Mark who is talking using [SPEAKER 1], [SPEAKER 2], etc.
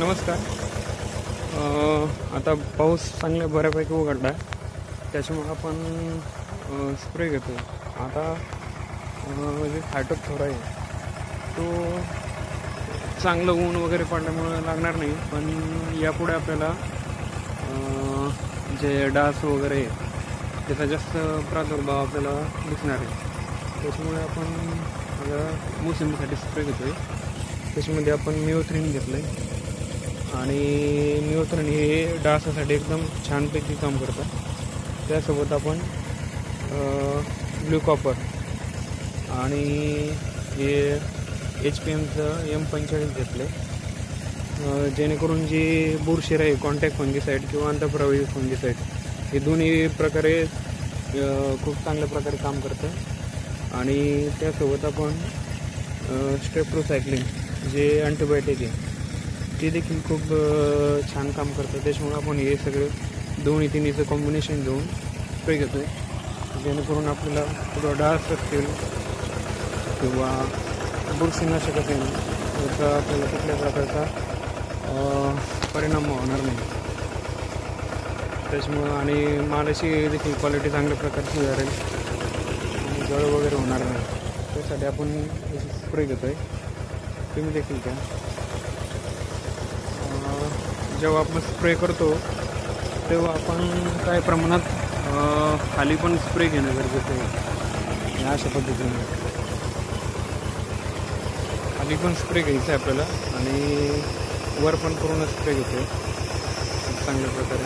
[SPEAKER 1] नमस्कार. आता पाऊस चांगल्या बऱ्यापैकी उघडला आहे, त्याच्यामुळे आपण स्प्रे घेतो. आता जे फायटोप थोडा आहे तो चांगलं ऊन वगैरे पडल्यामुळं लागणार नाही, पण यापुढे आपल्याला जे डास वगैरे त्याचा जास्त प्रादुर्भाव आपल्याला दिसणार आहे. त्याच्यामुळे आपण आता मोसंबीसाठी स्प्रे घेतो आहे. त्याच्यामध्ये आपण मिओथ्रिन घेतलं आहे आणि मिओथ्रिन हे डासासाठी एकदम छानपैकी काम करतं. त्यासोबत आपण ब्ल्यू कॉपर आणि हे HPMचं M45 घेतलं आहे, जेणेकरून जी बुरशीर आहे कॉन्टॅक्ट फंगीसाईड किंवा अंतःप्रवाही फंगीसाईड हे दोन्ही प्रकारे खूप चांगल्या प्रकारे काम करतं. आणि त्यासोबत आपण स्ट्रेप्टोसायक्लिन जे अँटीबायोटिक आहे ते देखील खूप छान काम करतं. त्याच्यामुळे आपण हे सगळे दोन्ही तिन्हीचं कॉम्बिनेशन घेऊन स्प्रे घेतो आहे, जेणेकरून आपल्याला थोडं डास असतील किंवा बुरशीनाशक असेल याचा आपल्याला कुठल्या प्रकारचा परिणाम होणार नाही. त्याच्यामुळं आणि मालाची देखील क्वालिटी चांगल्या प्रकारची सुधारेल आणि जळ वगैरे होणार नाही. त्यासाठी आपण स्प्रे घेतो आहे. तुम्ही देखील घ्या. जेव्हा आपण स्प्रे करतो तेव्हा आपण काही प्रमाणात खाली पण स्प्रे घेणं गरजेचं आहे. अशा पद्धतीने खाली पण स्प्रे घ्यायचा आहे आपल्याला आणि वर पण पूर्ण स्प्रे घेतो आहे चांगल्या प्रकारे.